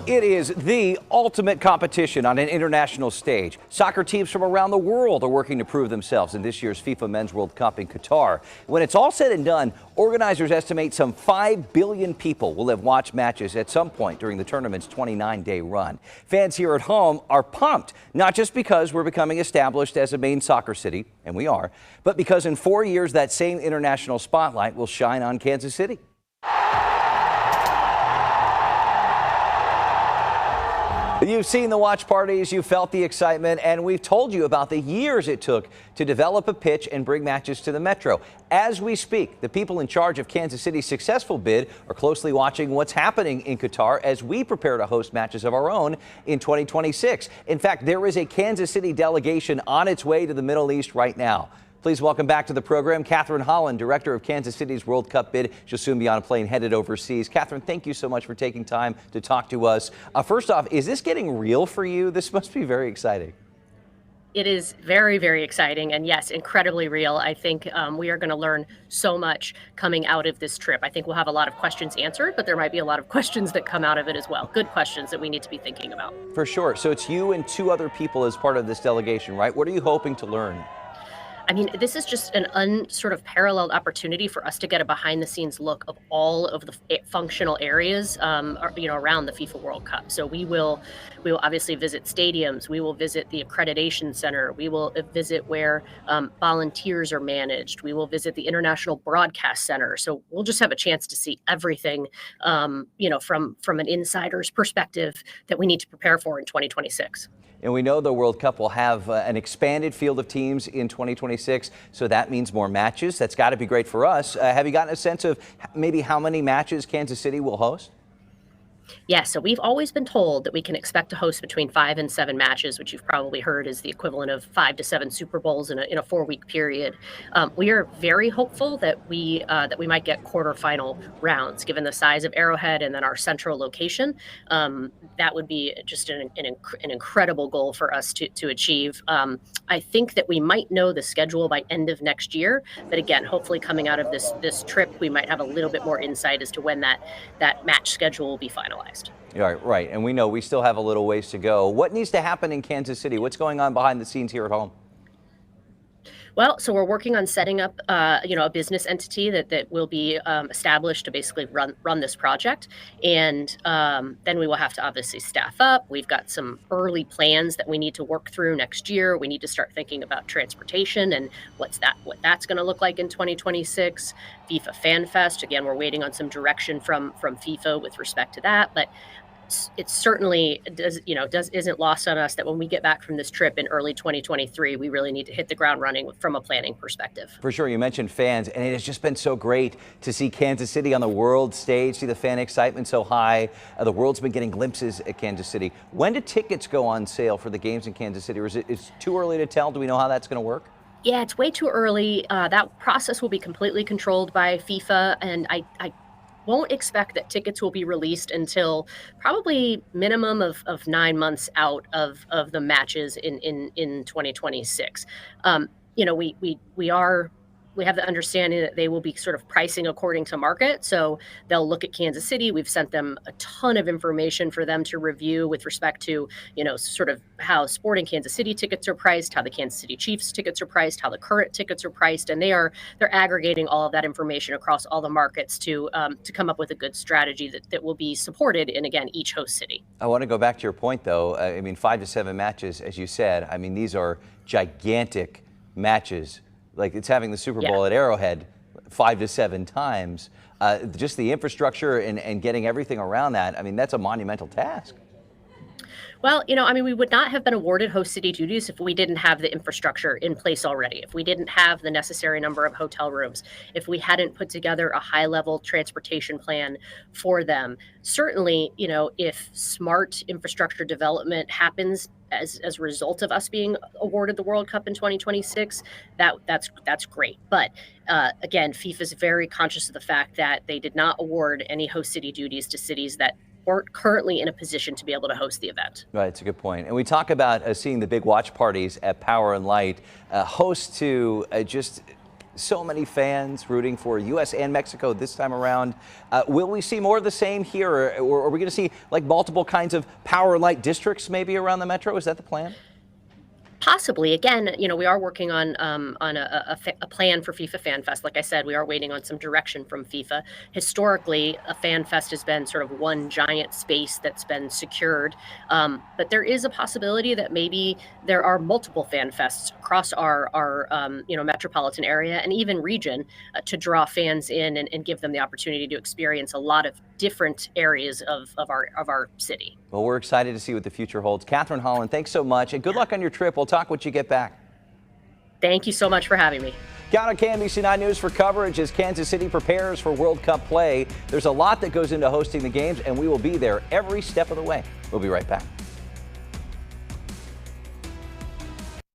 It is the ultimate competition on an international stage. Soccer teams from around the world are working to prove themselves in this year's FIFA Men's World Cup in Qatar. When it's all said and done, organizers estimate some 5 billion people will have watched matches at some point during the tournament's 29-day run. Fans here at home are pumped, not just because we're becoming established as a main soccer city, and we are, but because in 4 years that same international spotlight will shine on Kansas City. You've seen the watch parties, you've felt the excitement, and we've told you about the years it took to develop a pitch and bring matches to the Metro. As we speak, the people in charge of Kansas City's successful bid are closely watching what's happening in Qatar as we prepare to host matches of our own in 2026. In fact, there is a Kansas City delegation on its way to the Middle East right now. Please welcome back to the program Catherine Holland, director of Kansas City's World Cup bid. She'll soon be on a plane headed overseas. Catherine, thank you so much for taking time to talk to us. First off, is this getting real for you? This must be very exciting. It is very, very exciting, and yes, incredibly real. I think we are going to learn so much coming out of this trip. I think we'll have a lot of questions answered, but there might be a lot of questions that come out of it as well. Good questions that we need to be thinking about. For sure. So it's you and 2 other people as part of this delegation, right? What are you hoping to learn? I mean, this is just an sort of paralleled opportunity for us to get a behind-the-scenes look of all of the functional areas, around the FIFA World Cup. So we will obviously visit stadiums. We will visit the accreditation center. We will visit where volunteers are managed. We will visit the International Broadcast Center. So we'll just have a chance to see everything, from an insider's perspective that we need to prepare for in 2026. And we know the World Cup will have an expanded field of teams in 2026, so that means more matches. That's got to be great for us. Have you gotten a sense of maybe how many matches Kansas City will host? Yeah, so we've always been told that we can expect to host between 5 and 7 matches, which you've probably heard is the equivalent of 5 to 7 Super Bowls in a 4-week period. We are very hopeful that we might get quarterfinal rounds, given the size of Arrowhead and then our central location. That would be just an incredible goal for us to achieve. I think that we might know the schedule by end of next year, but again, hopefully coming out of this trip, we might have a little bit more insight as to when that match schedule will be finalized. Right. And we know we still have a little ways to go. What needs to happen in Kansas City? What's going on behind the scenes here at home? Well, so we're working on setting up, a business entity that will be established to basically run this project, and then we will have to obviously staff up. We've got some early plans that we need to work through next year. We need to start thinking about transportation and what that's going to look like in 2026. FIFA Fan Fest, again, we're waiting on some direction from FIFA with respect to that, but it certainly isn't lost on us that when we get back from this trip in early 2023, we really need to hit the ground running from a planning perspective. For sure. You mentioned fans, and it has just been so great to see Kansas City on the world stage, see the fan excitement so high. The world's been getting glimpses at Kansas City. When do tickets go on sale for the games in Kansas City, or is it too early to tell? Do we know how that's going to work? Yeah, it's way too early. That process will be completely controlled by FIFA, and I won't expect that tickets will be released until probably minimum of 9 months out of the matches in 2026. We have the understanding that they will be sort of pricing according to market. So they'll look at Kansas City. We've sent them a ton of information for them to review with respect to, sort of how Sporting Kansas City tickets are priced, how the Kansas City Chiefs tickets are priced, how the current tickets are priced. And they're aggregating all of that information across all the markets to come up with a good strategy that will be supported in, again, each host city. I want to go back to your point, though. 5 to 7 matches, as you said. These are gigantic matches. Like it's having the Super Bowl at Arrowhead 5 to 7 times. Just the infrastructure and getting everything around that, that's a monumental task. Well, we would not have been awarded host city duties if we didn't have the infrastructure in place already, if we didn't have the necessary number of hotel rooms, if we hadn't put together a high-level transportation plan for them. Certainly, if smart infrastructure development happens as a result of us being awarded the World Cup in 2026, that's great. But again, FIFA is very conscious of the fact that they did not award any host city duties to cities that weren't currently in a position to be able to host the event. Right, it's a good point. And we talk about seeing the big watch parties at Power and Light, host to just So many fans rooting for U.S. and Mexico this time around. Will we see more of the same here, or are we going to see like multiple kinds of power light districts maybe around the Metro? Is that the plan? Possibly. Again, we are working on a plan for FIFA Fan Fest. Like I said, we are waiting on some direction from FIFA. Historically, a Fan Fest has been sort of one giant space that's been secured, but there is a possibility that maybe there are multiple Fan Fests across our metropolitan area and even region to draw fans in and give them the opportunity to experience a lot of different areas of our city. Well, we're excited to see what the future holds. Catherine Holland, thanks so much, and good luck on your trip. We'll talk once you get back. Thank you so much for having me. Count on KMBC9 News for coverage as Kansas City prepares for World Cup play. There's a lot that goes into hosting the games, and we will be there every step of the way. We'll be right back.